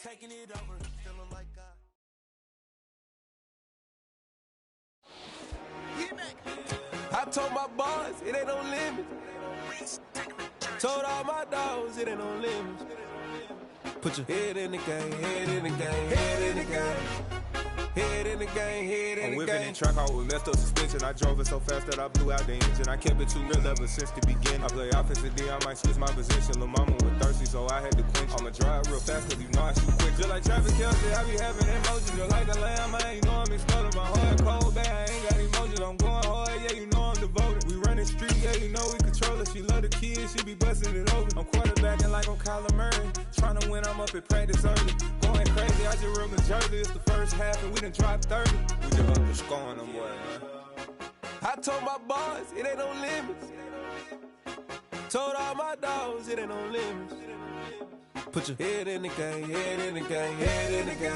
taking it over. Feeling like I told my boys it ain't no limits. Told all my dogs it ain't no limits. Put your head in the game, head in the game, head in the game. Head in the game, head in the game. I'm whipping in track out with messed up suspension. I drove it so fast that I blew out the engine. I kept it too real ever since the beginning. I play offensive D, I might switch my position. Lil' mama was thirsty, so I had to quench. I'ma drive real fast, cause you know I shoot quick. Just like Travis Kelce, I be having emotions. Just like a lamb, I ain't know I'm exploding. My heart cold, bad, I ain't got emotions. I'm going hard, yeah, you know I'm devoted. We running street, yeah, you know we control it. She love the kids, she be busting it over. I'm quarterbacking like I'm Kyler Murray. Trying to win, I'm up at practice early. Going crazy, I just real Jersey. It's the first half and we done dropped 30. We just underscoring them, boy, man. I told my boys it ain't no limits. Told all my dogs it ain't no limits. Put your head in the game, head in the game, head in the game.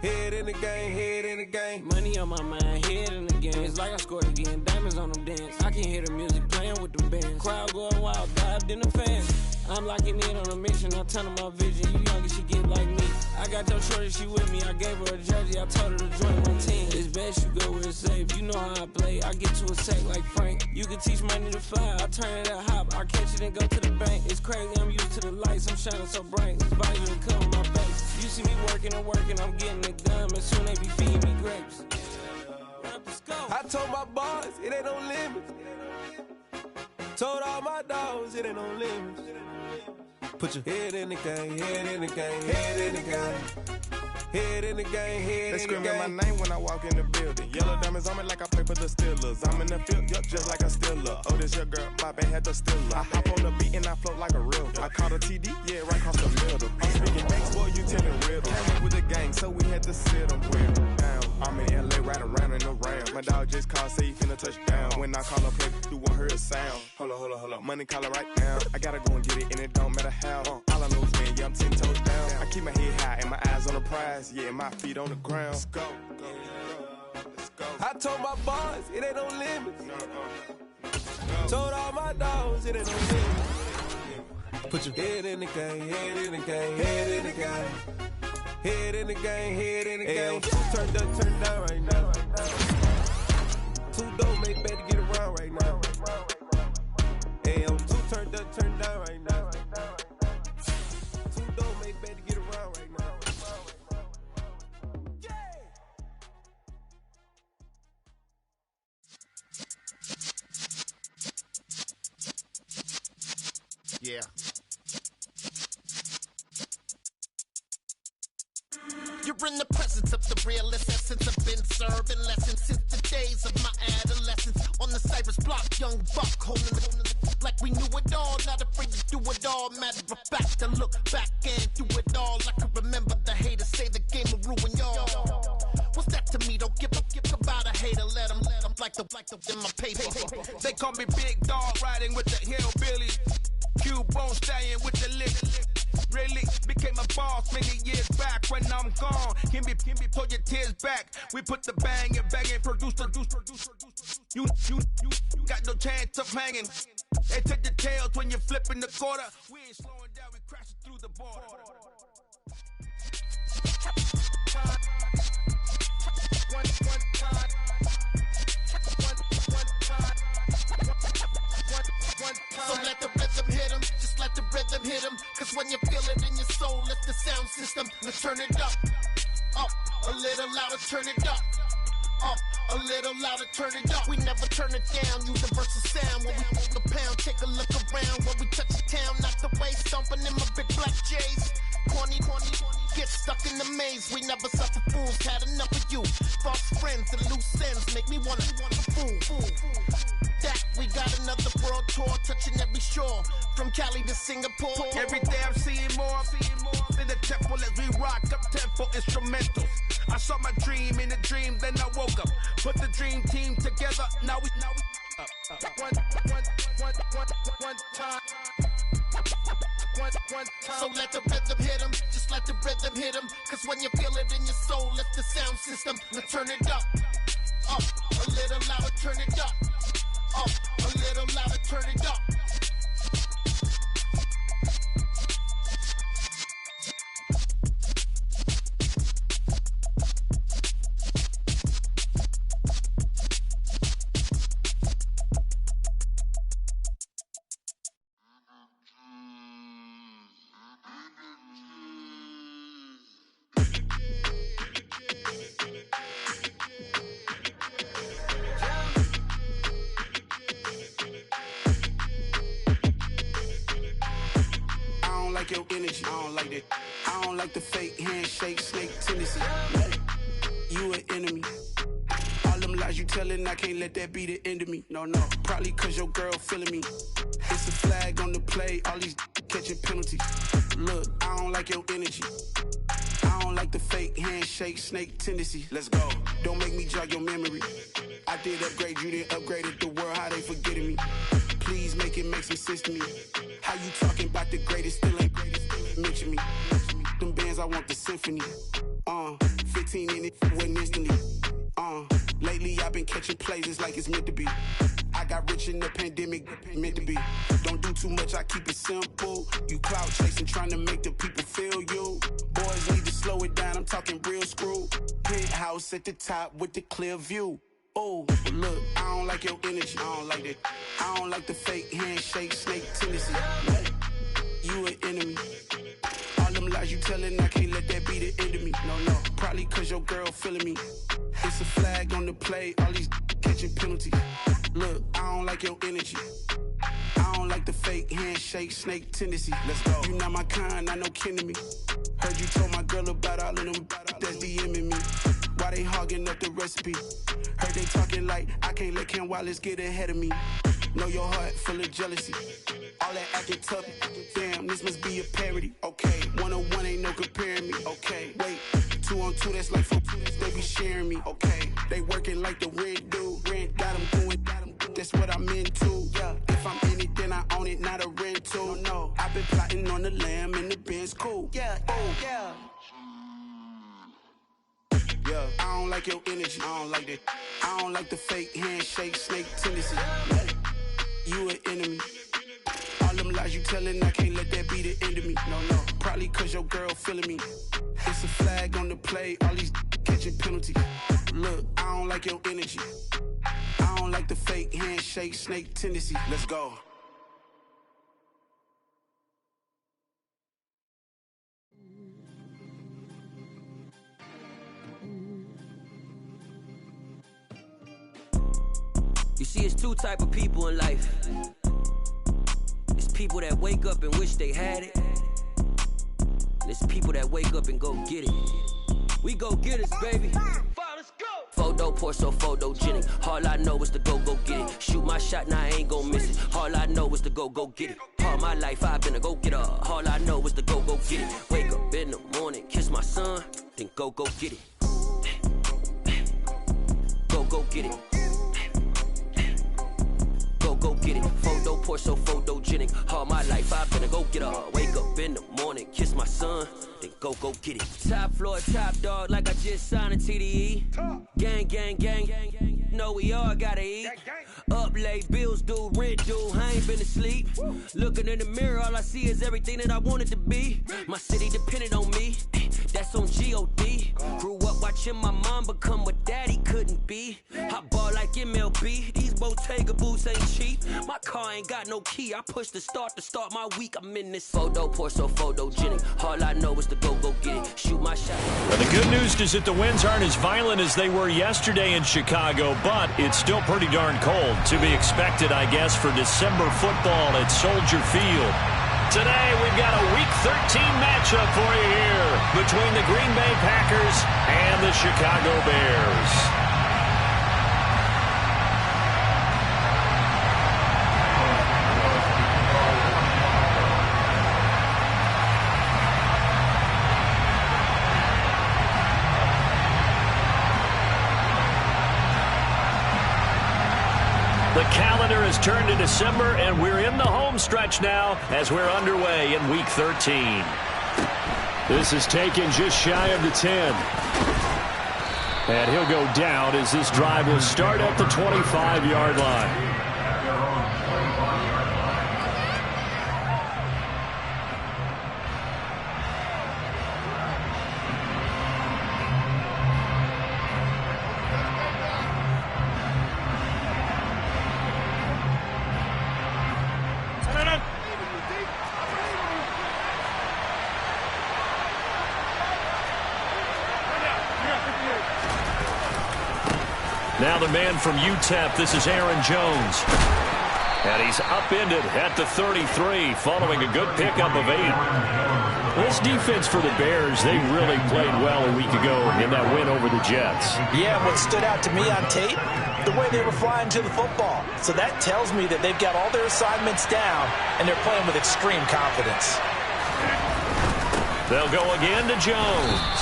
Head in the game, head in the game. Money on my mind, head in the game. It's like I scored again, diamonds on them dance. I can hear the music playing with them bands. Crowd going wild, dived in the fans. I'm locking in on a mission, I tell her my vision. You young and she get like me. I got your shorty, she with me. I gave her a jersey, I told her to join my team. It's best you go where it's safe. You know how I play. I get to a sack like Frank. You can teach money to fly. I turn it at hop. I catch it and go to the bank. It's crazy, I'm used to the lights. I'm shining so bright. This visor will cover my face. You see me working and working. I'm getting it done. And soon they be feeding me grapes. I told my boys it ain't no limits. Told all my dogs it ain't no limits. Put your head in the game, head in the game, head in the game. Head in the game, head in the game. They screaming my name when I walk in the building. Yellow diamonds on me like I play for the Steelers. I'm in the field, yup, just like a Steeler. Oh, this your girl, my band had the Steeler. I hop on the beat and I float like a real. I caught a TD, yeah, right across the middle. I'm speaking banks, boy, you telling riddle. Came up with the gang, so we had to sit them with them down. I'm in LA, riding around in the round. My dog just called, say he finna touch down. When I call a play, you won't hear a sound. Hold up, money caller right now. I gotta go and get it, and it don't matter how. All I know is win, yeah, I'm 10 toes down. I keep my head high and my eyes on the prize. Yeah, my feet on the ground. Let's go. Let's go. I told my boys it ain't no limits. Told all my dogs it ain't no limits. Put your head in the game, head in the game, head in the game. Head in the game, head in the game. Turned up, turned down right now. Too dope, make better get around right now. Hey, I'm too turned up, turned down right now. Too dope, make better get around right now. Yeah. You're in the presence of the realest essence. I've been serving lessons since the days of my adolescence. On the Cypress block, young buck holding it like we knew it all. Not afraid to do it all. Matter of fact, to look back and do it all. I can remember the haters say the game will ruin y'all. What's that to me? Don't give about a hater. Let them like the in my paper. They call me Big Dog, riding with the hillbillies. Q-Bone stallion with the lick. Really became a boss many years back. When I'm gone, can be pull your tears back. We put the bang and produce. You got no chance of hanging. They take the tails when you're flipping the quarter. We ain't slowing down, we crashing through the border. So let the rhythm hit him, just let the rhythm hit him. Cause when you feel it in your soul, lift the sound system. Let's turn it up, a little louder, turn it up. A little louder, turn it up. We never turn it down, universal sound. When we move the pound, take a look around. When we touch the town, not the way, stomping in my big black J's. Corny, get stuck in the maze. We never suffer fools, had enough of you. False friends and loose ends make me wanna fool. That we got another world tour, touching every shore, from Cali to Singapore. Every day I'm seeing more in the temple as we rock up tempo instrumentals. I saw my dream in a dream, then I woke up. Put the dream team together, now we one time. So let the rhythm hit him, just let the rhythm hit him. Cause when you feel it in your soul, lift the sound system. Now turn it up, a little louder, turn it up. A little louder, turn it up. don't like your energy. I don't like that. I don't like the fake handshake, snake tendency. You an enemy. All them lies you telling, I can't let that be the end of me. No, probably cause your girl feeling me. It's a flag on the play, all these catching penalties. Look, I don't like your energy. I don't like the fake handshake, snake tendency. Let's go. Don't make me jog your memory. I did upgrade, you didn't upgrade it. The world, how they forgetting me. Please make it make some sense to me. How you talking about the greatest, still ain't greatest. Mention me. Them bands, I want the symphony. 15 in it, went instantly. Lately I've been catching plays, it's like it's meant to be. I got rich in the pandemic, meant to be. Don't do too much, I keep it simple. You clout chasing, trying to make the people feel you. Boys need to slow it down, I'm talking real screw. Penthouse at the top with the clear view. Oh, look, I don't like your energy. I don't like that. I don't like the fake handshake, snake tendency. You an enemy. All them lies you telling, I can't let that be the end of me. No, probably cause your girl feeling me. It's a flag on the play, all these catching penalties. Look, I don't like your energy. I don't like the fake handshake, snake tendency. Let's go. You not my kind, I know kin to me. Heard you told my girl about all of them that's DMing me. Why they hogging up the recipe? Heard they talking like I can't let Ken Wallace get ahead of me. Know your heart full of jealousy. All that acting tough, damn, this must be a parody. Okay, 1-on-1 ain't no comparing me. Okay, wait, 2-on-2, that's like 4-2, they be sharing me. Okay, they working like the rent do. Rent got them going, that's what I'm into. Yeah, if I'm in it, then I own it, not a rental. No, I've been plotting on the lamb and the Benz cool. Yeah, oh, yeah. Yeah, I don't like your energy. I don't like that. I don't like the fake handshake, snake tendency. You an enemy. All them lies you telling, I can't let that be the end of me. No, probably cause your girl feeling me. It's a flag on the play, all these catching penalties. Look, I don't like your energy. I don't like the fake handshake, snake tendency. Let's go. You see, it's two type of people in life. It's people that wake up and wish they had it. And it's people that wake up and go get it. We go get it, baby. Photo, Porso, photogenic. All I know is to go get it. Shoot my shot, now I ain't gon' miss it. All I know is to go get it. All my life I've been a go-getter. All I know is to go get it. Wake up in the morning, kiss my son, then go get it. Go get it. Go get it. Photo, Porso, photogenic. All my life I've been a go-getter. Wake up in the morning, kiss my son, then go get it. Top floor, top dog, like I just signed a TDE. Gang. Know we all gotta eat. Up late, bills due, rent due, I ain't been asleep. Looking in the mirror, all I see is everything that I wanted to be. My city depended on me, that's on G.O.D. Grew up watching my mom become what daddy couldn't be. I ball like MLB, these Bottega boots ain't cheap. My car ain't got no key, I push the start to start my week. I'm in this photo, Porso, photogenic. All I know is to go get it. Shoot my shot. Well, the good news is that the winds aren't as violent as they were yesterday in Chicago, but it's still pretty darn cold. To be expected, I guess, for December football at Soldier Field. Today, we've got a Week 13 matchup for you here between the Green Bay Packers and the Chicago Bears. The calendar has turned to December, and we're in the home stretch now as we're underway in Week 13. This is taken just shy of the 10. And he'll go down as this drive will start at the 25-yard line. Now the man from UTEP, this is Aaron Jones. And he's upended at the 33 following a good pickup of 8. This defense for the Bears, they really played well a week ago in that win over the Jets. Yeah, what stood out to me on tape, the way they were flying to the football. So that tells me that they've got all their assignments down, and they're playing with extreme confidence. They'll go again to Jones.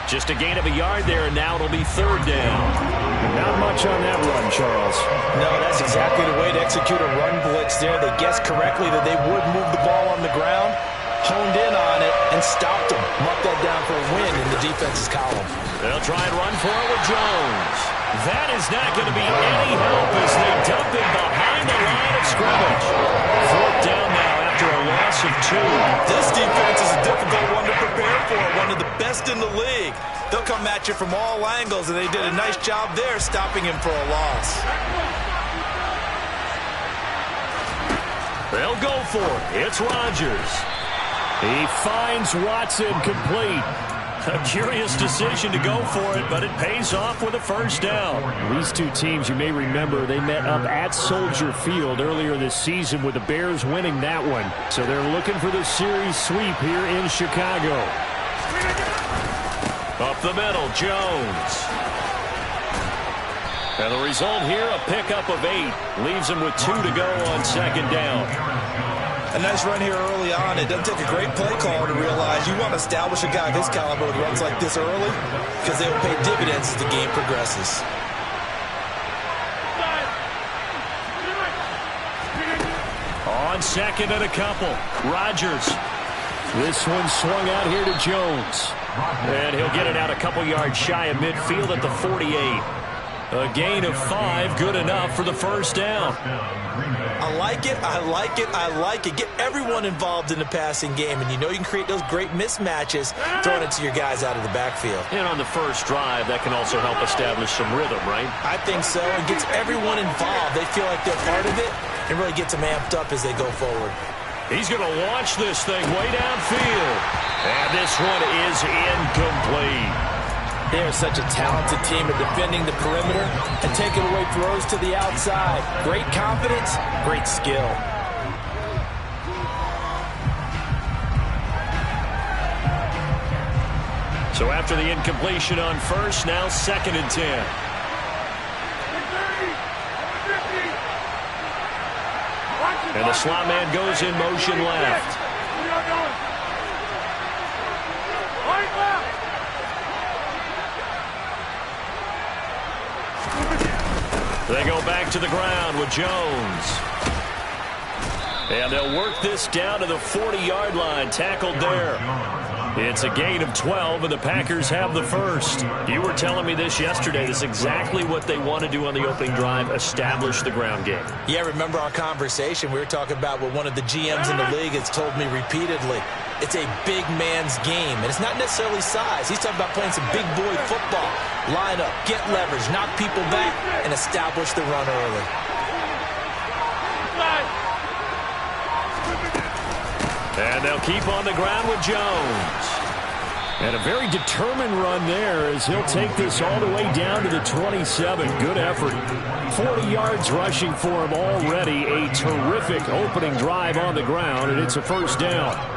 Just a gain of a yard there, and now it'll be 3rd down. Not much on that run, Charles. No, that's exactly the way to execute a run blitz there. They guessed correctly that they would move the ball on the ground, honed in on it, and stopped them. Marked that down for a win in the defense's column. They'll try and run for it with Jones. That is not going to be any help as they dump him behind the line of scrimmage. 4th down now after a loss of 2. This defense is a difficult one to prepare for, one of the best in the league. They'll come at you from all angles, and they did a nice job there stopping him for a loss. They'll go for it. It's Rodgers. He finds Watson complete. A curious decision to go for it, but it pays off with a 1st down. These two teams, you may remember, they met up at Soldier Field earlier this season with the Bears winning that one. So they're looking for the series sweep here in Chicago. Up the middle, Jones. And the result here, a pickup of 8. Leaves him with 2 to go on 2nd down. A nice run here early on. It doesn't take a great play caller to realize you want to establish a guy of his caliber with runs like this early because they will pay dividends as the game progresses. On 2nd and a couple, Rodgers. This one swung out here to Jones. And he'll get it out a couple yards shy of midfield at the 48. A gain of 5, good enough for the 1st down. I like it, I like it, I like it. Get everyone involved in the passing game, and you know you can create those great mismatches throwing it to your guys out of the backfield. And on the first drive, that can also help establish some rhythm, right? I think so, and gets everyone involved. They feel like they're part of it, and really gets them amped up as they go forward. He's going to launch this thing way downfield. And this one is incomplete. They are such a talented team at defending the perimeter and taking away throws to the outside. Great confidence, great skill. So after the incompletion on 1st, now 2nd and 10. And the slot man goes in motion left. They go back to the ground with Jones. And they'll work this down to the 40-yard line, tackled there. It's a gain of 12, and the Packers have the 1st. You were telling me this yesterday. This is exactly what they want to do on the opening drive, establish the ground game. Yeah, remember our conversation? We were talking about what one of the GMs in the league has told me repeatedly. It's a big man's game, and it's not necessarily size. He's talking about playing some big boy football. Line up, get leverage, knock people back, and establish the run early. And they'll keep on the ground with Jones. And a very determined run there as he'll take this all the way down to the 27. Good effort. 40 yards rushing for him already. A terrific opening drive on the ground, and it's a 1st down.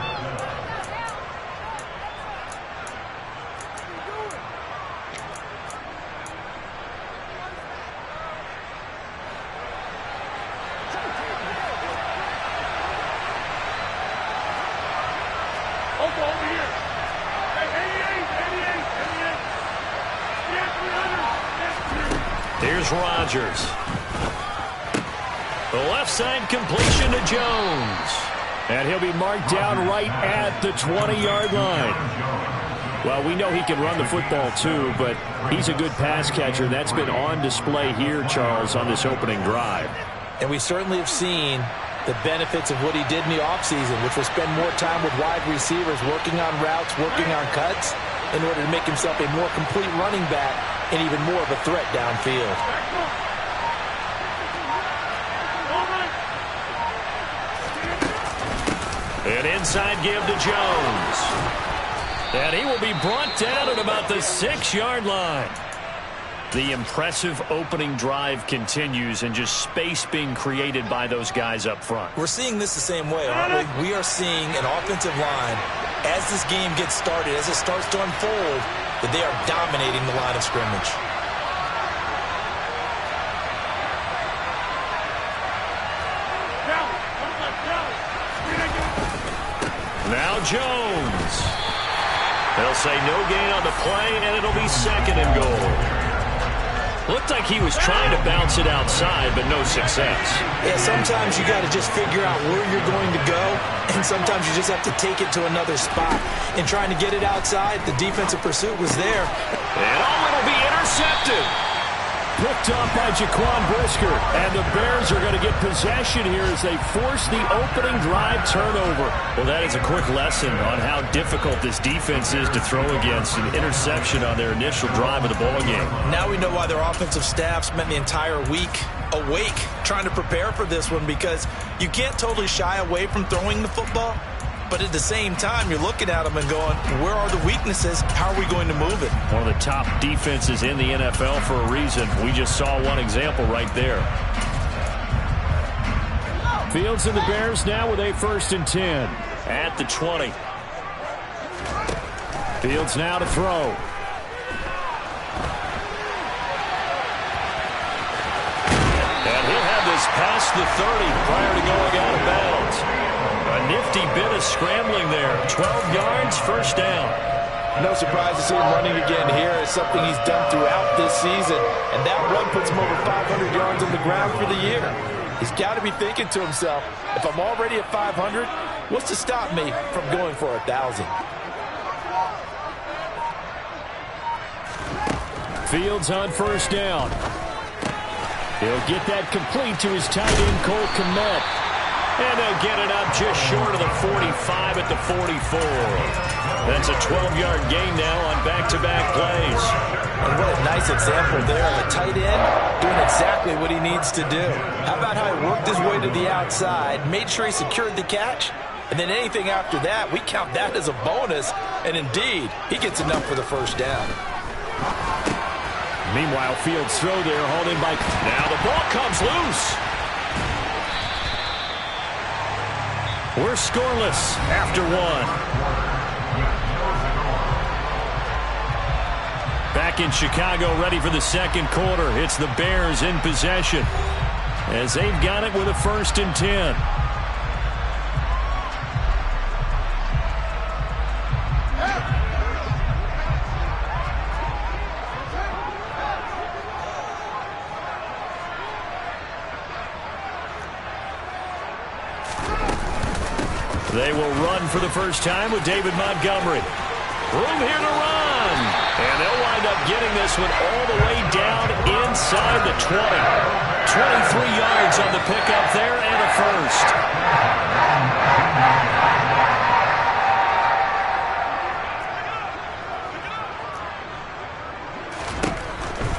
Here's Rodgers. The left side completion to Jones. And he'll be marked down right at the 20-yard line. Well, we know he can run the football too, but he's a good pass catcher. That's been on display here, Charles, on this opening drive. And we certainly have seen the benefits of what he did in the offseason, which was spend more time with wide receivers, working on routes, working on cuts, in order to make himself a more complete running back and even more of a threat downfield. An inside give to Jones. And he will be brought down at about the 6-yard line. The impressive opening drive continues and just space being created by those guys up front. We're seeing this the same way, aren't we? We are seeing an offensive line, as this game gets started, as it starts to unfold, that they are dominating the line of scrimmage. Now Jones. They'll say no gain on the play, and it'll be 2nd and goal. Looked like he was trying to bounce it outside, but no success. Yeah, sometimes you got to just figure out where you're going to go, and sometimes you just have to take it to another spot. In trying to get it outside, the defensive pursuit was there. And it'll be intercepted. Picked up by Jaquan Brisker, and the Bears are going to get possession here as they force the opening drive turnover. Well, that is a quick lesson on how difficult this defense is to throw against. An interception on their initial drive of the ball game. Now we know why their offensive staff spent the entire week awake trying to prepare for this one, because you can't totally shy away from throwing the football. But at the same time, you're looking at them and going, where are the weaknesses? How are we going to move it? One of the top defenses in the NFL for a reason. We just saw one example right there. Fields and the Bears now with a 1st and 10. At the 20. Fields now to throw. And he'll have this past the 30 prior to going out of bounds. A nifty bit of scrambling there. 12 yards, 1st down. No surprise to see him running again here. It's something he's done throughout this season. And that run puts him over 500 yards on the ground for the year. He's got to be thinking to himself, if I'm already at 500, what's to stop me from going for 1,000? Fields on 1st down. He'll get that complete to his tight end, Cole Kmet. And they'll get it up just short of the 45 at the 44. That's a 12-yard gain now on back-to-back plays. And what a nice example there of a tight end doing exactly what he needs to do. How about how he worked his way to the outside, made sure he secured the catch, and then anything after that, we count that as a bonus. And indeed, he gets enough for the 1st down. Meanwhile, Fields' throw there hauled in by... Now the ball comes loose. We're scoreless after 1. Back in Chicago, ready for the 2nd quarter. It's the Bears in possession as they've got it with a 1st and 10. They will run for the first time with David Montgomery. Room here to run. And they'll wind up getting this one all the way down inside the 20. 23 yards on the pickup there and a 1st.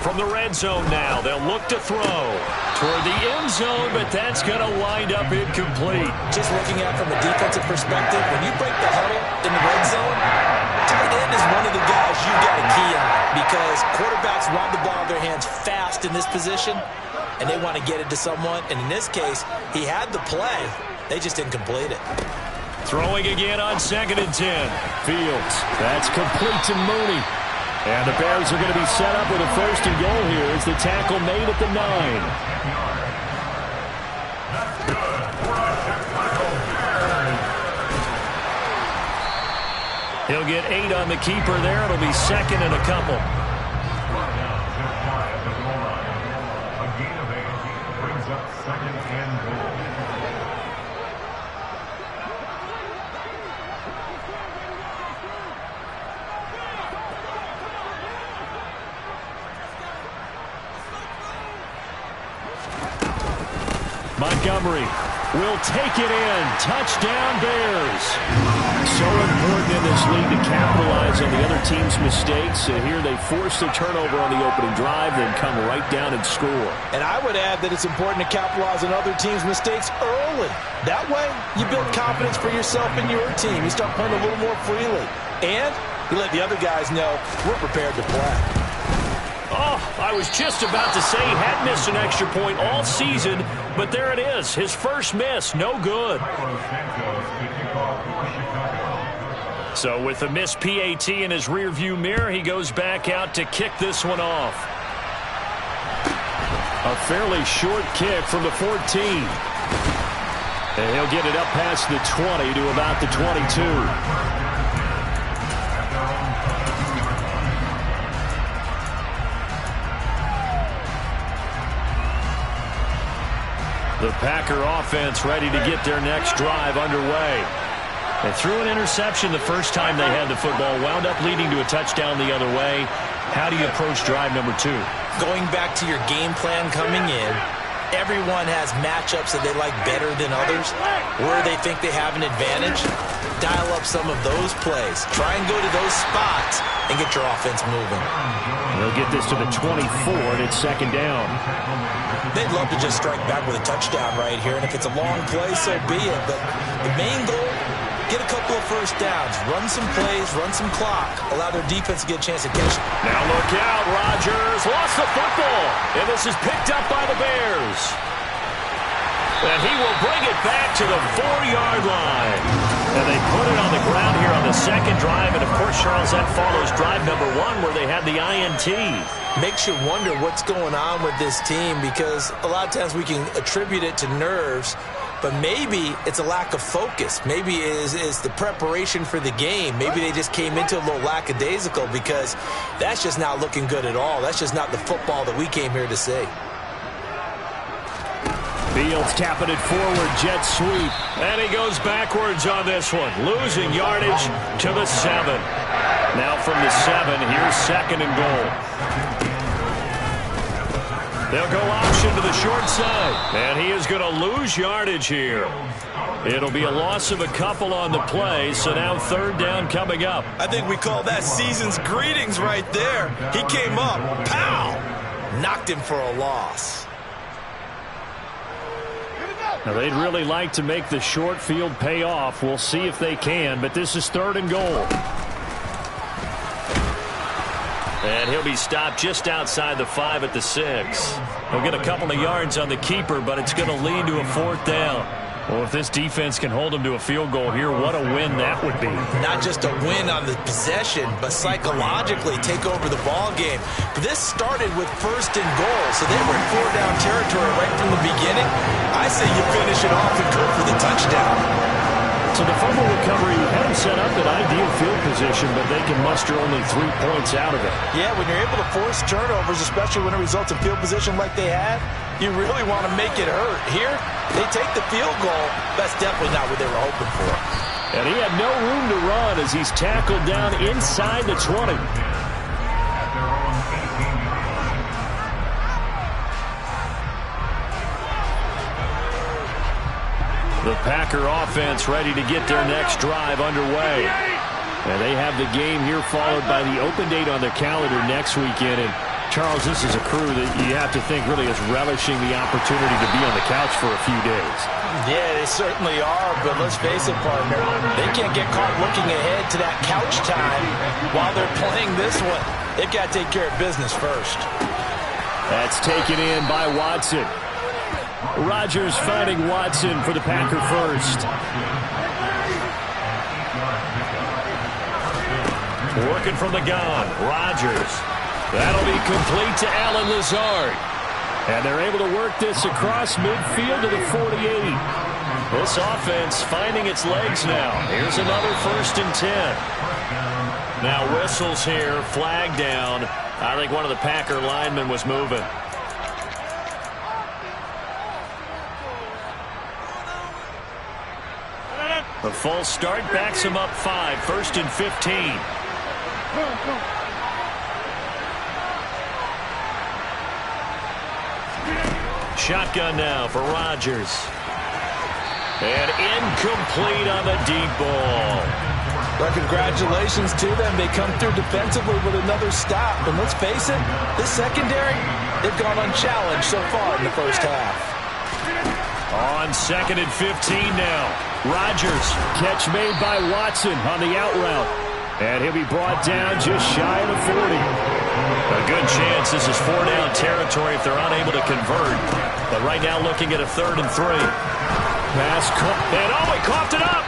From the red zone now, they'll look to throw toward the end zone, but that's going to wind up incomplete. Just looking at it from a defensive perspective, when you break the huddle in the red zone, tight end is one of the guys you've got to key on, because quarterbacks want the ball in their hands fast in this position, and they want to get it to someone. And in this case, he had the play. They just didn't complete it. Throwing again on 2nd and 10. Fields. That's complete to Mooney. And the Bears are going to be set up with a 1st and goal here as the tackle made at the 9. He'll get 8 on the keeper there. It'll be 2nd and a couple. A gain of 8 brings up 2nd and goal. Montgomery will take it in. Touchdown, Bears. So important in this league to capitalize on the other team's mistakes. Here they force the turnover on the opening drive, then come right down and score. And I would add that it's important to capitalize on other teams' mistakes early. That way, you build confidence for yourself and your team. You start playing a little more freely. And you let the other guys know we're prepared to play. Oh, I was just about to say he had missed an extra point all season, but there it is. His first miss, no good. So with the missed PAT in his rearview mirror, he goes back out to kick this one off. A fairly short kick from the 14. And he'll get it up past the 20 to about the 22. The Packer offense ready to get their next drive underway. They threw an interception the first time they had the football, wound up leading to a touchdown the other way. How do you approach drive number 2? Going back to your game plan coming in, everyone has matchups that they like better than others, where they think they have an advantage. Dial up some of those plays. Try and go to those spots and get your offense moving. They'll get this to the 24, and it's second down. They'd love to just strike back with a touchdown right here, and if it's a long play, so be it. But the main goal, get a couple of first downs, run some plays, run some clock, allow their defense to get a chance to catch it. Now look out, Rodgers lost the football, and this is picked up by the Bears. And he will bring it back to the 4-yard line. And they put it on the ground here on the second drive. And, of course, Charles, that follows drive number 1 where they had the INT. Makes you wonder what's going on with this team, because a lot of times we can attribute it to nerves, but maybe it's a lack of focus. Maybe it is the preparation for the game. Maybe they just came into a little lackadaisical, because that's just not looking good at all. That's just not the football that we came here to see. Fields tapping it forward, jet sweep. And he goes backwards on this one, losing yardage to the 7. Now from the 7, here's second and goal. They'll go option to the short side, and he is going to lose yardage here. It'll be a loss of a couple on the play, so now third down coming up. I think we call that season's greetings right there. He came up, pow, knocked him for a loss. Now, they'd really like to make the short field pay off. We'll see if they can, but this is third and goal. And he'll be stopped just outside the 5 at the 6. He'll get a couple of yards on the keeper, but it's going to lead to a fourth down. Well, if this defense can hold them to a field goal here, what a win that would be. Not just a win on the possession, but psychologically take over the ball game. But this started with first and goal, so they were in 4-down territory right from the beginning. I say you finish it off and go for the touchdown. So the fumble recovery had them set up at ideal field position, but they can muster only 3 points out of it. Yeah, when you're able to force turnovers, especially when it results in field position like they had, you really want to make it hurt. Here, they take the field goal. That's definitely not what they were hoping for. And he had no room to run as he's tackled down inside the 20. The Packer offense ready to get their next drive underway. And they have the game here followed by the open date on their calendar next weekend. And Charles, this is a crew that you have to think really is relishing the opportunity to be on the couch for a few days. Yeah, they certainly are, but let's face it, partner, they can't get caught looking ahead to that couch time while they're playing this one. They've got to take care of business first. That's taken in by Watson. Rodgers finding Watson for the Packer first. Working from the gun, Rodgers. That'll be complete to Allen Lazard. And they're able to work this across midfield to the 48. This offense finding its legs now. Here's another 1st and 10. Now whistles here, flag down. I think one of the Packer linemen was moving. The false start backs him up 5, 1st and 15. Shotgun now for Rodgers. And incomplete on the deep ball. Well, congratulations to them. They come through defensively with another stop. And let's face it, this secondary, they've gone unchallenged so far in the first half. On 2nd and 15 now. Rodgers, catch made by Watson on the out route. And he'll be brought down just shy of the 40. A good chance this is 4-down territory if they're unable to convert. But right now looking at a 3rd and 3. Pass caught. And he coughed it up.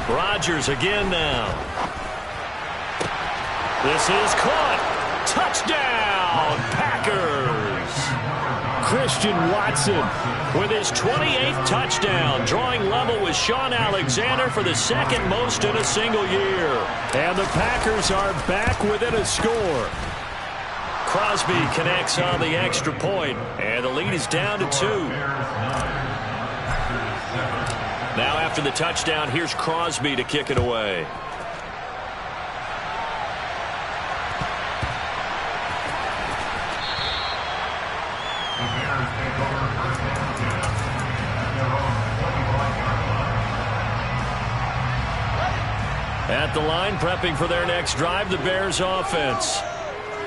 Rodgers again now. This is caught. Touchdown, Packers. Christian Watson with his 28th touchdown, drawing level with Sean Alexander for the second most in a single year. And the Packers are back within a score. Crosby connects on the extra point, and the lead is down to 2. Now after the touchdown, here's Crosby to kick it away. At the line, prepping for their next drive, the Bears offense.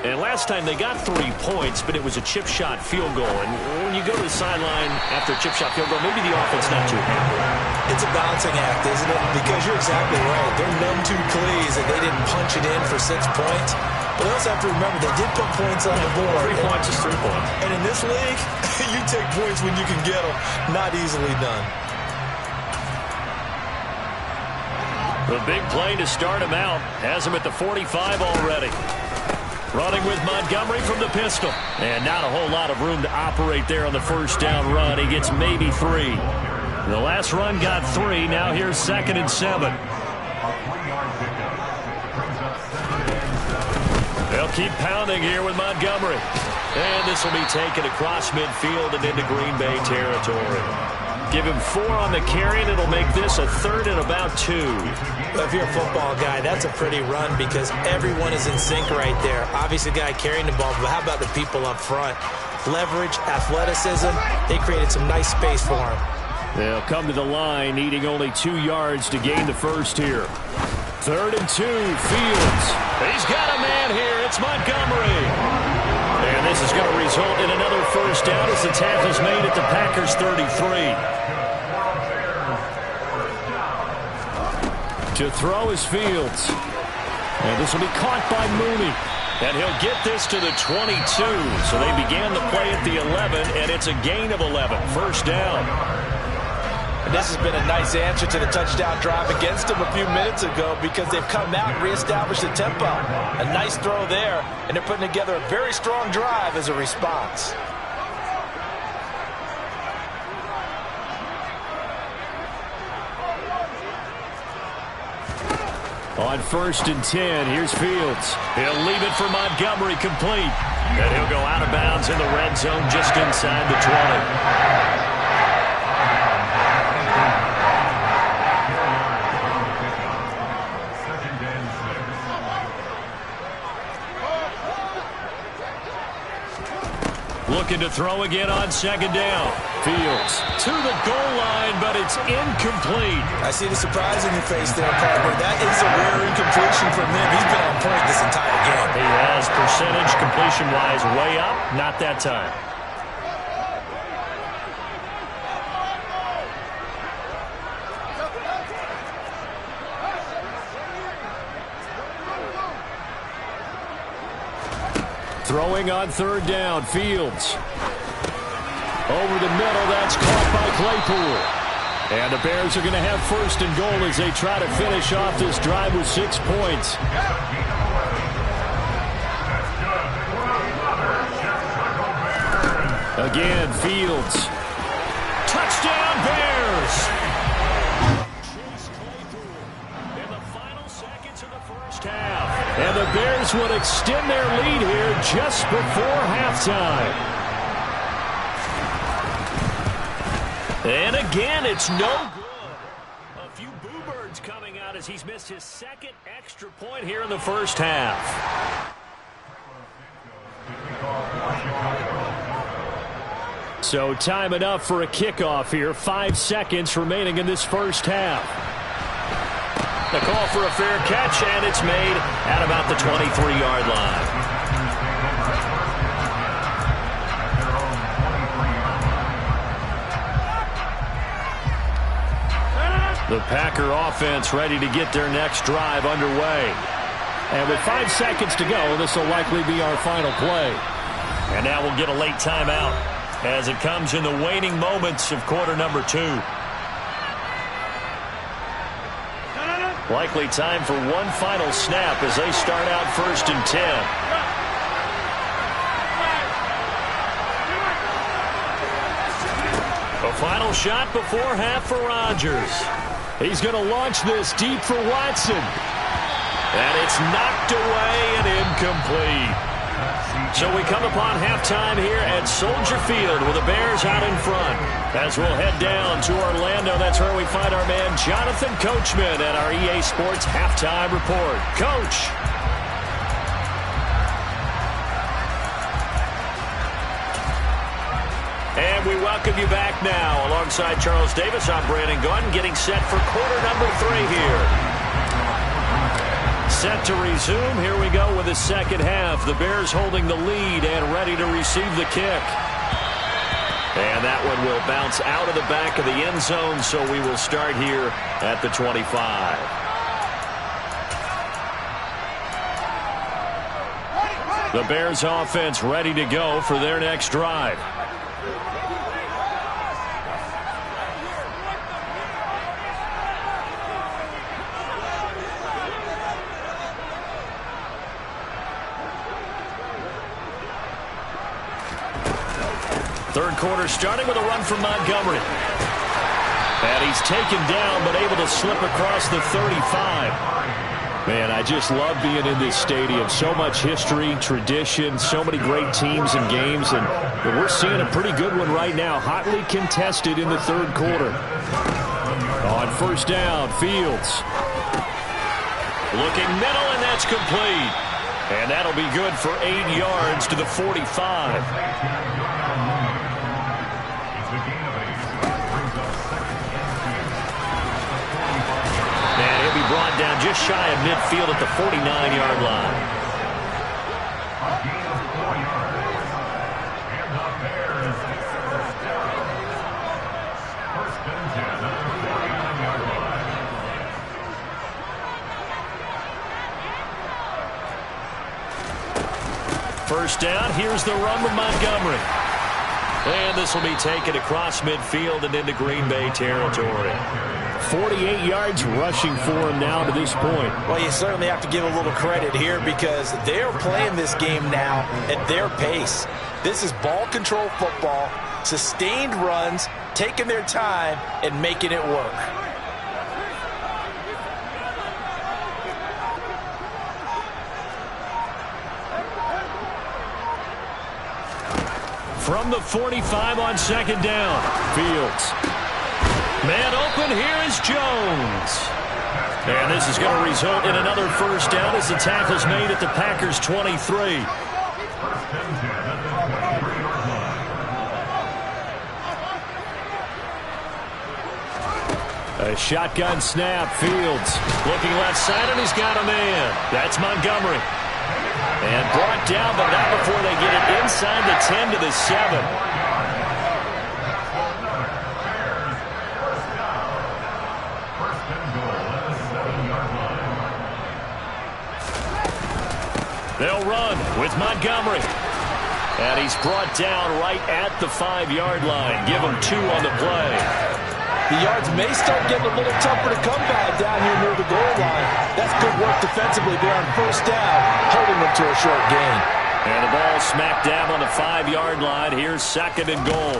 And last time they got 3 points, but it was a chip shot field goal. And when you go to the sideline after a chip shot field goal, maybe the offense not too happy. It's a balancing act, isn't it? Because you're exactly right. They're none too pleased that they didn't punch it in for 6 points. But they also have to remember they did put points on the board. 3 points is 3 points. And in this league, you take points when you can get them. Not easily done. The big play to start him out has him at the 45 already. Running with Montgomery from the pistol. And not a whole lot of room to operate there on the first down run. He gets maybe 3. The last run got 3. Now here's 2nd and 7. They'll keep pounding here with Montgomery. And this will be taken across midfield and into Green Bay territory. Give him 4 on the carry, and it'll make this a 3rd and about 2. Well, if you're a football guy, that's a pretty run because everyone is in sync right there. Obviously, the guy carrying the ball, but how about the people up front? Leverage, athleticism, they created some nice space for him. They'll come to the line, needing only 2 yards to gain the first here. 3rd and 2, Fields. He's got a man here. It's Montgomery. And this is going to result in another first down as the tackle's made at the Packers' 33. To throw is Fields. And this will be caught by Mooney. And he'll get this to the 22. So they began the play at the 11, and it's a gain of 11. First down. And this has been a nice answer to the touchdown drive against them a few minutes ago because they've come out and reestablished the tempo. A nice throw there, and they're putting together a very strong drive as a response. On 1st and 10, here's Fields. He'll leave it for Montgomery complete. And he'll go out of bounds in the red zone just inside the 20. Looking to throw again on 2nd down. Fields to the goal line, but it's incomplete. I see the surprise in your face there, Parker. That is a rare incompletion from him. He's been on point this entire game. He has percentage completion-wise way up. Not that time. Throwing on 3rd down, Fields. Over the middle, that's caught by Claypool. And the Bears are going to have 1st and goal as they try to finish off this drive with 6 points. Again, Fields. Touchdown, Bears! In the final seconds of the first half. And the Bears would extend their lead here just before halftime. And again, it's no good. A few boo birds coming out as he's missed his 2nd extra point here in the first half. So time enough for a kickoff here. 5 seconds remaining in this first half. The call for a fair catch, and it's made at about the 23-yard line. The Packer offense ready to get their next drive underway. And with 5 seconds to go, this will likely be our final play. And now we'll get a late timeout as it comes in the waning moments of quarter number 2. Likely time for one final snap as they start out 1st and 10. A final shot before half for Rodgers. He's going to launch this deep for Watson. And it's knocked away and incomplete. So we come upon halftime here at Soldier Field with the Bears out in front. As we'll head down to Orlando, that's where we find our man Jonathan Coachman at our EA Sports Halftime Report. Coach. And we welcome you back now. Alongside Charles Davis, I'm Brandon Gordon, getting set for quarter number 3 here. Set to resume. Here we go with the second half. The Bears holding the lead and ready to receive the kick. And that one will bounce out of the back of the end zone, so we will start here at the 25. The Bears offense ready to go for their next drive. Third quarter starting with a run from Montgomery. And he's taken down but able to slip across the 35. Man, I just love being in this stadium. So much history, tradition, so many great teams and games. And we're seeing a pretty good one right now. Hotly contested in the third quarter. On first down, Fields. Looking middle, and that's complete. And that'll be good for 8 yards to the 45. Brought down just shy of midfield at the 49-yard line. A gain of 4 yards. And the Bears first and 10 at the 49-yard line. First down, here's the run with Montgomery. And this will be taken across midfield and into Green Bay territory. 48 yards rushing for him now to this point. Well, you certainly have to give a little credit here because they're playing this game now at their pace. This is ball control football, sustained runs, taking their time and making it work. From the 45 on second down, Fields. Man open, here is Jones. And this is going to result in another first down as the tackle's made at the Packers' 23. A shotgun snap, Fields. Looking left side, and he's got a man. That's Montgomery. And brought down, but not before they get it inside the 10 to the 7. They'll run with Montgomery. And he's brought down right at the 5-yard line. Give him 2 on the play. The yards may start getting a little tougher to come by down here near the goal line. That's good work defensively there on first down, holding them to a short gain. And the ball smacked down on the 5-yard line. Here's second and goal.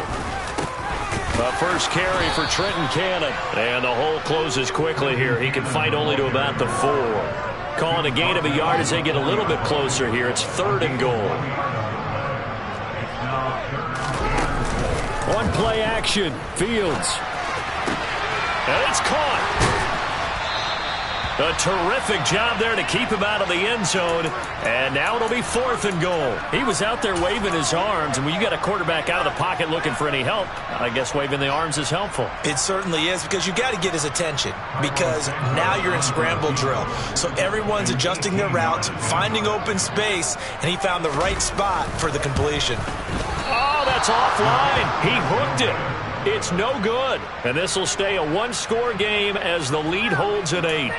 The first carry for Trenton Cannon. And the hole closes quickly here. He can fight only to about the 4. Calling a gain of a yard as they get a little bit closer here. It's third and goal. On play action, Fields. And it's caught. A terrific job there to keep him out of the end zone. And now it'll be 4th and goal. He was out there waving his arms, and when you got a quarterback out of the pocket looking for any help, I guess waving the arms is helpful. It certainly is, because you got to get his attention, because now you're in scramble drill. So everyone's adjusting their routes, finding open space, and he found the right spot for the completion. Oh, that's offline. He hooked it. It's no good. And this will stay a one-score game as the lead holds at 8.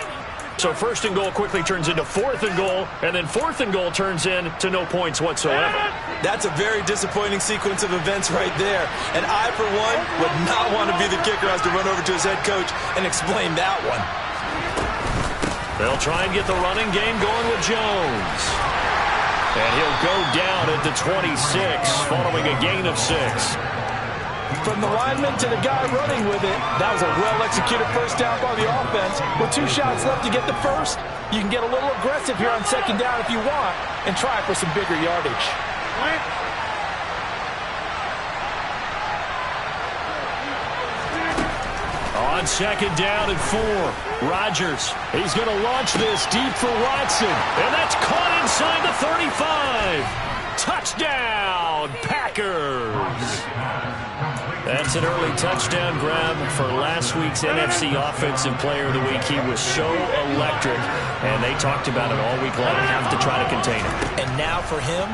So 1st and goal quickly turns into 4th and goal, and then 4th and goal turns into no points whatsoever. That's a very disappointing sequence of events right there. And I, for one, would not want to be the kicker who has to run over to his head coach and explain that one. They'll try and get the running game going with Jones. And he'll go down at the 26 following a gain of 6. From the lineman to the guy running with it, that was a well-executed first down by the offense. With 2 shots left to get the first, you can get a little aggressive here on 2nd down if you want and try for some bigger yardage. On 2nd down and 4, Rodgers. He's going to launch this deep for Watson. And that's caught inside the 35. Touchdown, Packers. That's an early touchdown grab for last week's NFC Offensive Player of the Week. He was so electric, and they talked about it all week long. Have to try to contain him. And now for him,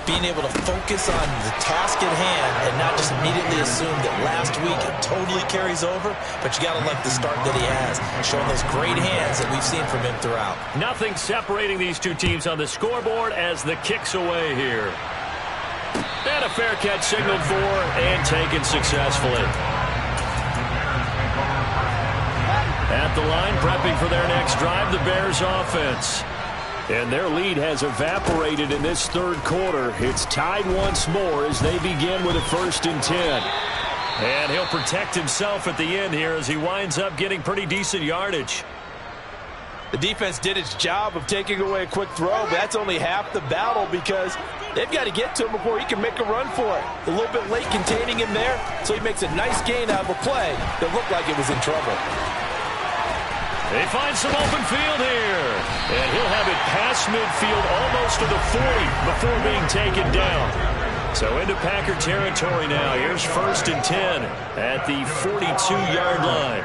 being able to focus on the task at hand and not just immediately assume that last week it totally carries over, but you got to like the start that he has, showing those great hands that we've seen from him throughout. Nothing separating these two teams on the scoreboard as the kick's away here. And a fair catch signaled for and taken successfully. At the line, prepping for their next drive, the Bears offense. And their lead has evaporated in this 3rd quarter. It's tied once more as they begin with a 1st and 10. And he'll protect himself at the end here as he winds up getting pretty decent yardage. The defense did its job of taking away a quick throw, but that's only half the battle because they've got to get to him before he can make a run for it. A little bit late containing him there, so he makes a nice gain out of a play that looked like it was in trouble. They find some open field here. And he'll have it past midfield almost to the 40 before being taken down. So into Packer territory now. Here's 1st and 10 at the 42-yard line.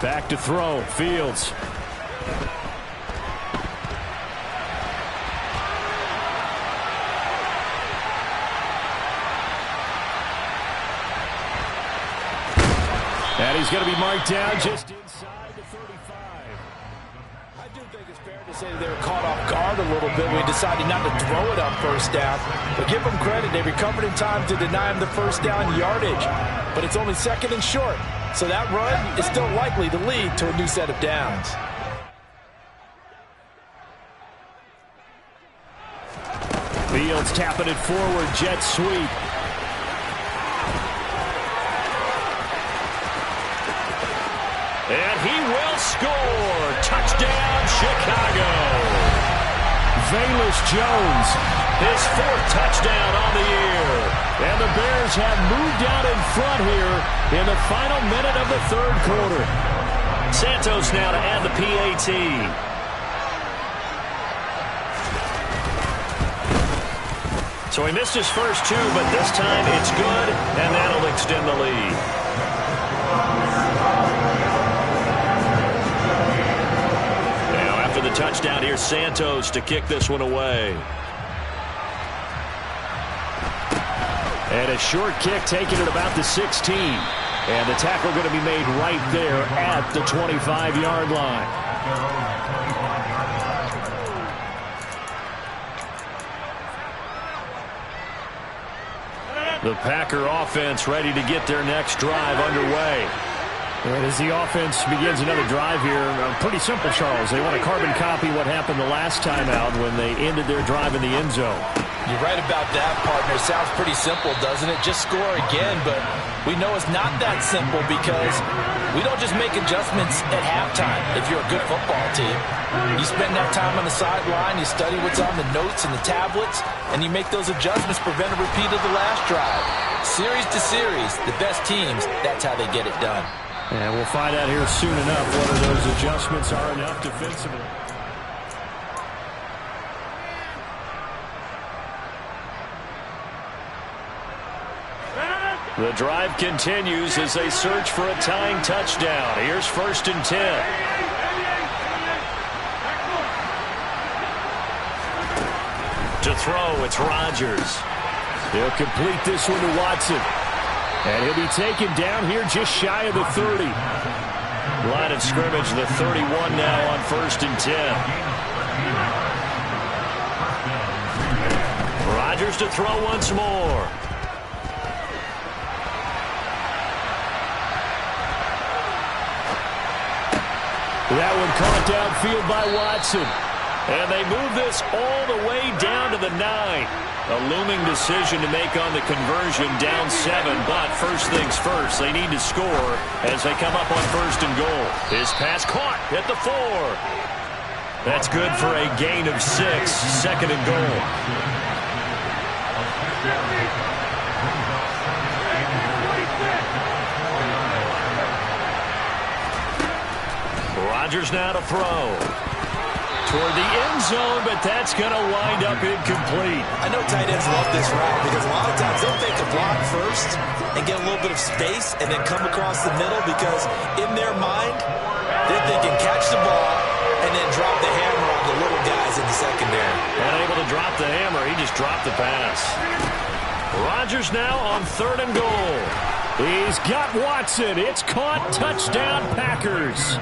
Back to throw, Fields. And he's going to be marked down just inside the 35. I do think it's fair to say that they were caught off guard a little bit when he decided not to throw it on 1st down. But give them credit, they recovered in time to deny him the 1st down yardage. But it's only 2nd and short. So that run is still likely to lead to a new set of downs. Fields tapping it forward, jet sweep. And he will score. Touchdown, Chicago. Velus Jones. His 4th touchdown on the year. And the Bears have moved out in front here in the final minute of the 3rd quarter. Santos now to add the PAT. So he missed his first 2, but this time it's good, and that'll extend the lead. Now after the touchdown, here's Santos to kick this one away. And a short kick taken at about the 16. And the tackle going to be made right there at the 25-yard line. The Packer offense ready to get their next drive underway. And as the offense begins another drive here, pretty simple, Charles. They want to carbon copy what happened the last time out when they ended their drive in the end zone. You're right about that, partner. Sounds pretty simple, doesn't it? Just score again, but we know it's not that simple because we don't just make adjustments at halftime if you're a good football team. You spend that time on the sideline, you study what's on the notes and the tablets, and you make those adjustments, prevent a repeat of the last drive. Series to series, the best teams, that's how they get it done. And we'll find out here soon enough whether those adjustments are enough defensively. The drive continues as they search for a tying touchdown. Here's 1st and 10. To throw, it's Rodgers. He'll complete this one to Watson. And he'll be taken down here just shy of the 30. Line of scrimmage, the 31 now on 1st and 10. Rodgers to throw once more. That one caught downfield by Watson. And they move this all the way down to the 9. A looming decision to make on the conversion, down 7. But first things first, they need to score as they come up on 1st and goal. His pass caught at the 4. That's good for a gain of 6. 2nd and goal. Rodgers now to throw. Toward the end zone, but that's going to wind up incomplete. I know tight ends love this route because a lot of times they'll take a block first and get a little bit of space and then come across the middle because in their mind, they're thinking catch the ball and then drop the hammer on the little guys in the secondary. Unable to drop the hammer, he just dropped the pass. Rodgers now on 3rd and goal. He's got Watson. It's caught. Touchdown, Packers.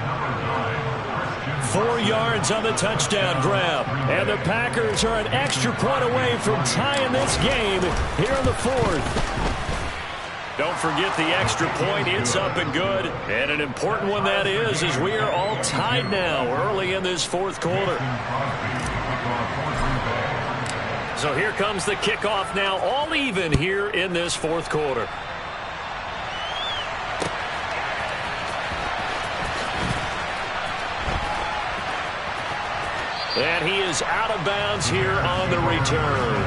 4 yards on the touchdown grab. And the Packers are an extra point away from tying this game here in the 4th. Don't forget the extra point. It's up and good. And an important one that is, as we are all tied now early in this 4th quarter. So here comes the kickoff now, all even here in this 4th quarter. And he is out of bounds here on the return.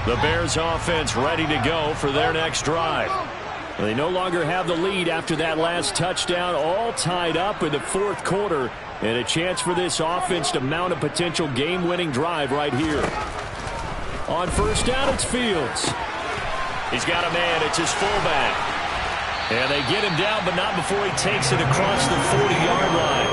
The Bears offense ready to go for their next drive. They no longer have the lead after that last touchdown, all tied up in the 4th quarter. And a chance for this offense to mount a potential game-winning drive right here. On 1st down, it's Fields. He's got a man. It's his fullback. And they get him down, but not before he takes it across the 40-yard line.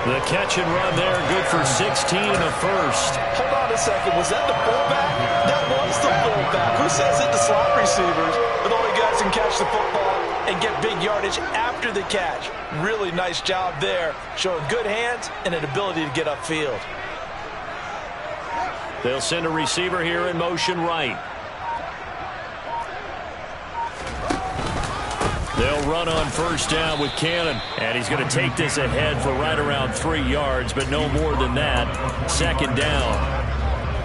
The catch and run there, good for 16 in the 1st. Hold on a second. Was that the fullback? That was the fullback. Who says it to slot receivers? But only guys can catch the football and get big yardage after the catch. Really nice job there, showing good hands and an ability to get upfield. They'll send a receiver here in motion right. They'll run on 1st down with Cannon, and he's going to take this ahead for right around 3 yards, but no more than that. 2nd down.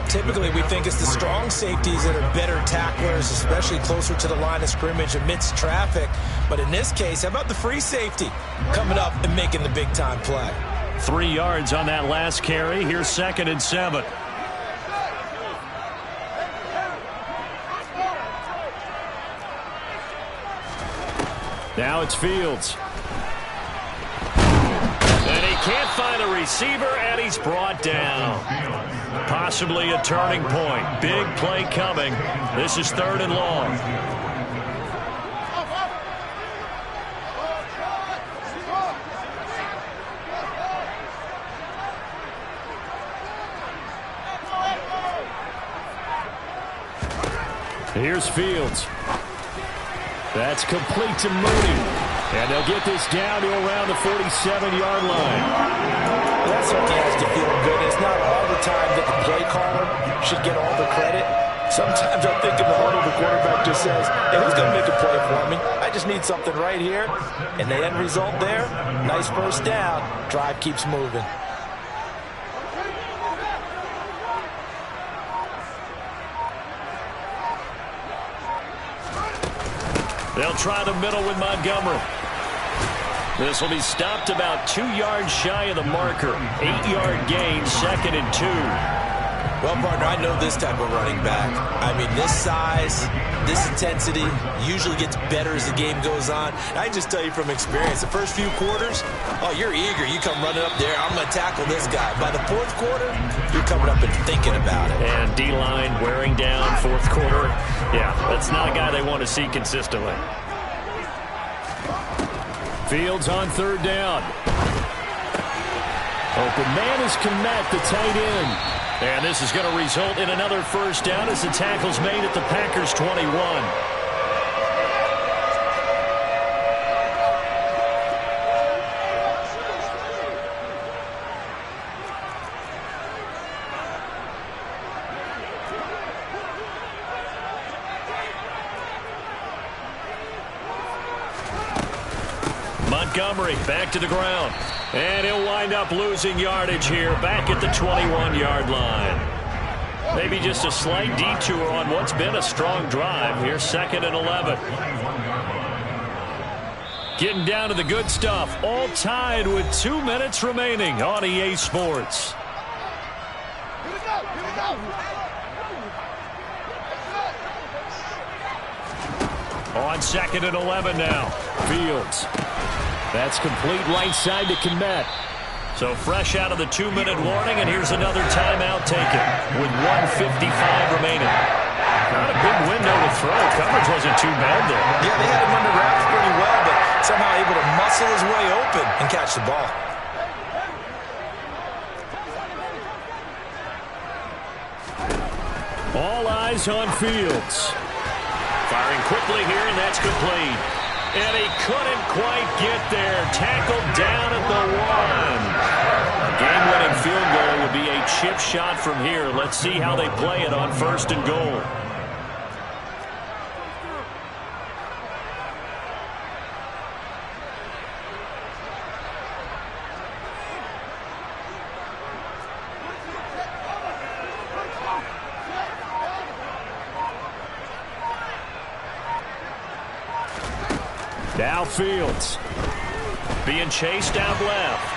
Typically, we think it's the strong safeties that are better tacklers, especially closer to the line of scrimmage amidst traffic. But in this case, how about the free safety coming up and making the big-time play? 3 yards on that last carry. Here's 2nd and 7. Now it's Fields. And he can't find a receiver, and he's brought down. Possibly a turning point. Big play coming. This is 3rd and long. Here's Fields. That's complete to Mooney. And they'll get this down to around the 47-yard line. That certainly has to feel good. It's not all the time that the play caller should get all the credit. Sometimes I'm thinking the huddle, the quarterback just says, hey, who's going to make a play for me? I just need something right here. And the end result there, nice first down. Drive keeps moving. They'll try the middle with Montgomery. This will be stopped about 2 yards shy of the marker. 8-yard gain, 2nd and 2. Well, partner, I know this type of running back. I mean, this size, this intensity usually gets better as the game goes on. I can just tell you from experience, the first few quarters, oh, you're eager. You come running up there, I'm going to tackle this guy. By the fourth quarter, you're coming up and thinking about it. And D-line wearing down, fourth quarter. Yeah, that's not a guy they want to see consistently. Fields on 3rd down. Open man is Kmet, the tight end. And this is going to result in another first down as the tackle's made at the Packers' 21. Montgomery back to the ground. And he'll wind up losing yardage here back at the 21-yard line. Maybe just a slight detour on what's been a strong drive. Here's 2nd and 11. Getting down to the good stuff. All tied with 2 minutes remaining on EA Sports. On 2nd and 11 now. Fields. That's complete right side to Kmet. So fresh out of the 2-minute warning, and here's another timeout taken with 1:55 remaining. Not a big window to throw. Coverage wasn't too bad there. Yeah, they had him under wraps pretty well, but somehow able to muscle his way open and catch the ball. All eyes on Fields. Firing quickly here, and that's complete. And he couldn't quite get there. Tackled down at the 1. A game-winning field goal would be a chip shot from here. Let's see how they play it on 1st and goal. Now Fields being chased out left.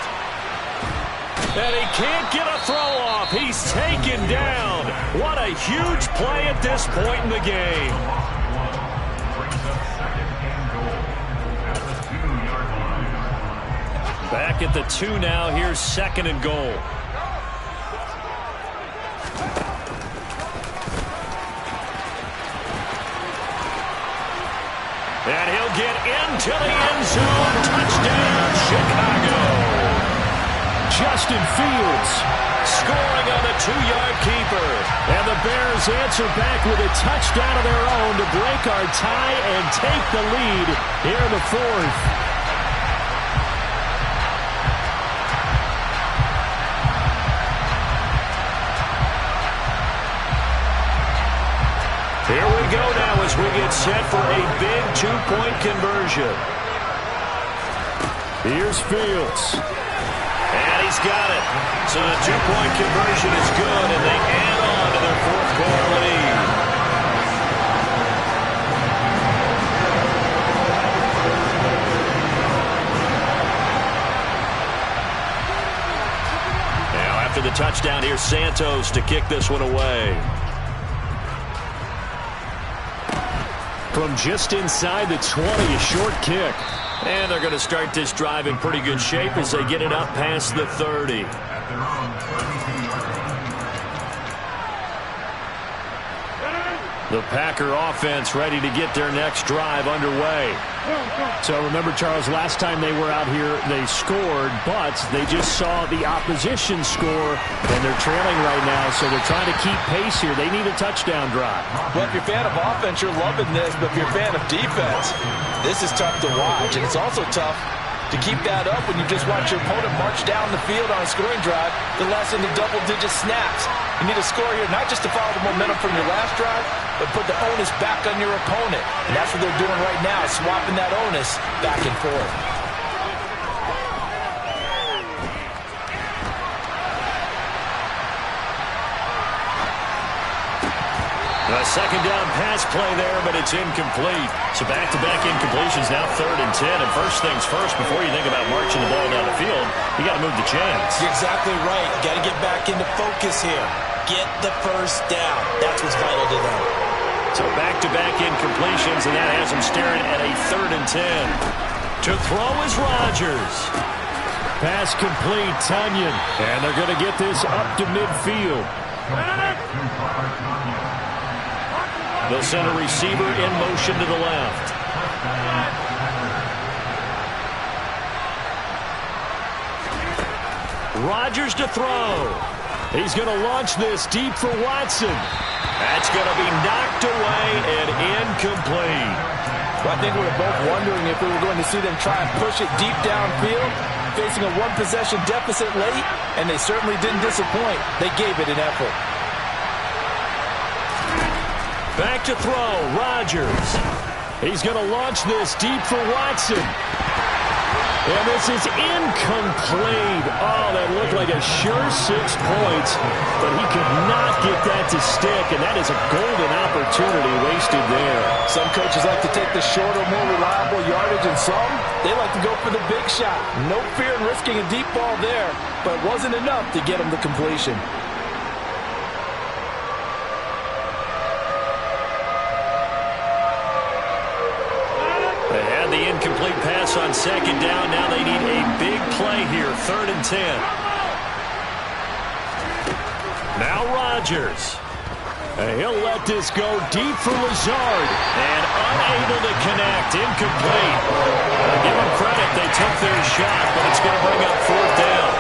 And he can't get a throw off. He's taken down. What a huge play at this point in the game. Back at the 2 now. Here's 2nd and goal. And he'll get into the end zone. Touchdown, Chicago. Justin Fields scoring on the 2-yard keeper. And the Bears answer back with a touchdown of their own to break our tie and take the lead here in the 4th. Here we go now as we get set for a big 2-point conversion. Here's Fields. And he's got it. So the 2-point conversion is good, and they add on to their 4th quarter lead. Now after the touchdown, here's Santos to kick this one away. From just inside the 20, a short kick. And they're going to start this drive in pretty good shape as they get it up past the 30. The Packer offense ready to get their next drive underway. So remember, Charles, last time they were out here, they scored, but they just saw the opposition score, and they're trailing right now, so they're trying to keep pace here. They need a touchdown drive. Well, if you're a fan of offense, you're loving this, but if you're a fan of defense, this is tough to watch, and it's also tough to keep that up when you just watch your opponent march down the field on a scoring drive that lasts into double-digit snaps. You need to score here not just to follow the momentum from your last drive, but put the onus back on your opponent. And that's what they're doing right now, swapping that onus back and forth. A second down pass play there, but it's incomplete. So back-to-back incompletions, now 3rd and 10. And first things first, before you think about marching the ball down the field, you got to move the chains. You're exactly right. Got to get back into focus here. Get the first down. That's what's vital to them. So back-to-back incompletions, and that has them staring at a 3rd and 10. To throw is Rodgers. Pass complete, Tunyon. And they're going to get this up to midfield. They'll send a receiver in motion to the left. Rodgers to throw. He's going to launch this deep for Watson. That's going to be knocked away and incomplete. Well, I think we were both wondering if we were going to see them try and push it deep downfield, facing a one-possession deficit late, and they certainly didn't disappoint. They gave it an effort. Back to throw, Rodgers. He's going to launch this deep for Watson. And this is incomplete. Oh, that looked like a sure 6 points, but he could not get that to stick, and that is a golden opportunity wasted there. Some coaches like to take the shorter, more reliable yardage, and some, they like to go for the big shot. No fear in risking a deep ball there, but it wasn't enough to get him the completion. Incomplete pass on second down. Now they need a big play here. 3rd and 10. Now Rodgers. He'll let this go deep for Lazard. And unable to connect. Incomplete. Give them credit. They took their shot, but it's going to bring up 4th down.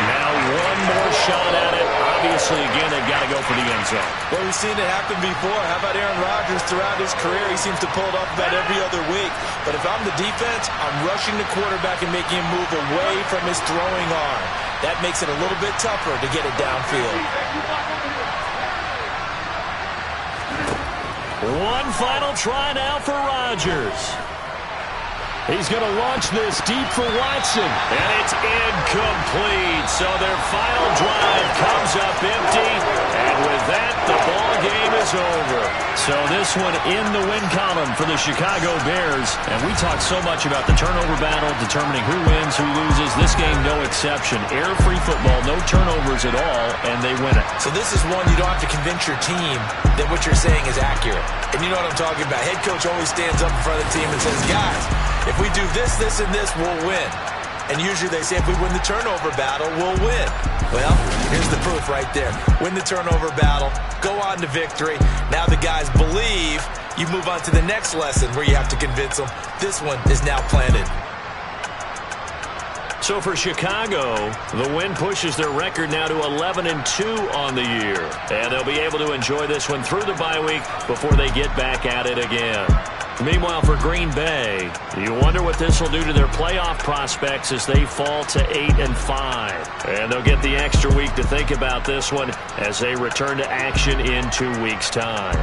Now one more shot at it. Obviously, again, they've got to go for the end zone. Well, we've seen it happen before. How about Aaron Rodgers throughout his career? He seems to pull it off about every other week. But if I'm the defense, I'm rushing the quarterback and making him move away from his throwing arm. That makes it a little bit tougher to get it downfield. One final try now for Rodgers. He's going to launch this deep for Watson. And it's incomplete. So their final drive comes up empty. And with that, the ball game is over. So this one in the win column for the Chicago Bears. And we talked so much about the turnover battle, determining who wins, who loses. This game, no exception. Error-free football, no turnovers at all, and they win it. So this is one you don't have to convince your team that what you're saying is accurate. And you know what I'm talking about. Head coach always stands up in front of the team and says, guys, if we do this, this, and this, we'll win. And usually they say if we win the turnover battle, we'll win. Well, here's the proof right there. Win the turnover battle, go on to victory. Now the guys believe. You move on to the next lesson where you have to convince them. This one is now planted. So for Chicago, the win pushes their record now to 11-2 on the year. And they'll be able to enjoy this one through the bye week before they get back at it again. Meanwhile, for Green Bay, you wonder what this will do to their playoff prospects as they fall to 8-5. And they'll get the extra week to think about this one as they return to action in 2 weeks' time.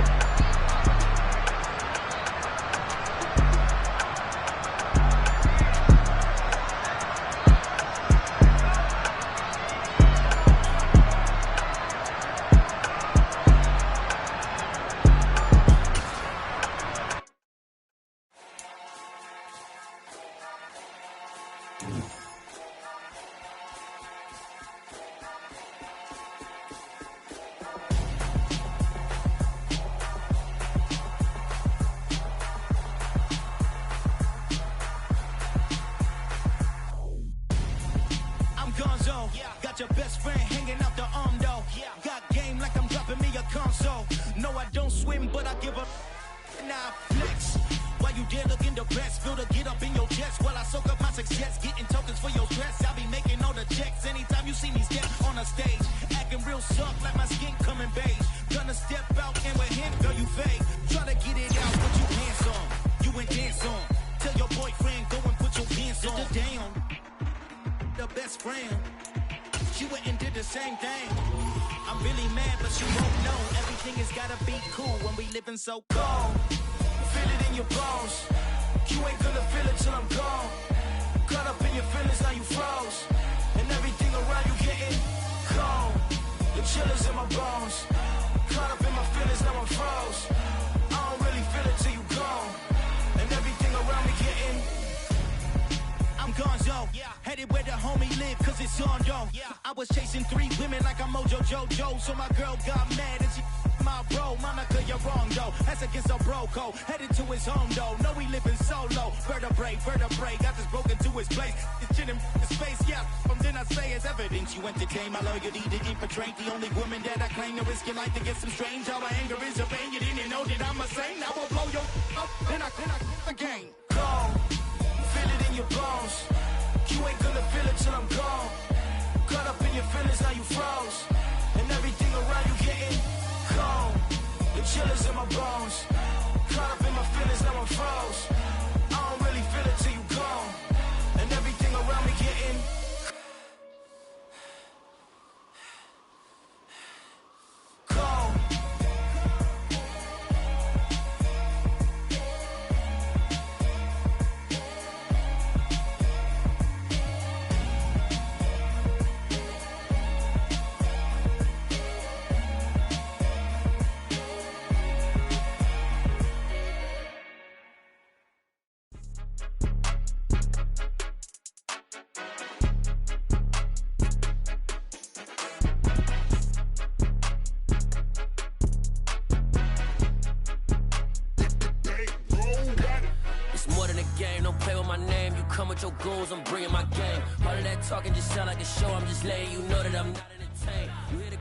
Your best friend hanging out the arm though. Got game like I'm dropping me a console. No, I don't swim, but I give a now flex. While you there looking the best, feel to get up in your chest while I soak up my success, getting tokens. friend. She went and did the same thing. I'm really mad, but you won't know. Everything has gotta be cool when we living so cold. Feel it in your bones. You ain't gonna feel it till I'm gone. Caught up in your feelings, now you froze. And everything around you getting cold. The chillers in my bones. Caught up in my feelings, now I'm froze. I don't really feel it till you gone. And everything around me getting I'm gonzo, headed where the homie live, cause it's on though. I was chasing 3 women like I'm Mojo Jojo, so my girl got mad and she my bro. Monica, you're wrong though, that's against a bro code. Headed to his home though, know we living solo. Vertebrae, got this broken to his place. It's chin in his face, from then I say it's evidence. You entertain my loyalty to infiltrate. The only woman that I claim to risk your life to get some strange. All my anger is a pain, you didn't know that I'm a saint. Now I'll blow your up, then I again. Go. Feel it in your bones. You ain't gonna feel it till I'm gone. Caught up in your feelings, now you froze. And everything around you getting cold. The chillers in my bones. Caught up in my feelings, now I'm froze. I don't really feel it till you gone. And everything around me getting cold. With your goons, I'm bringing my game. All of that talking just sound like a show. I'm just letting you know that I'm not entertained. You hear the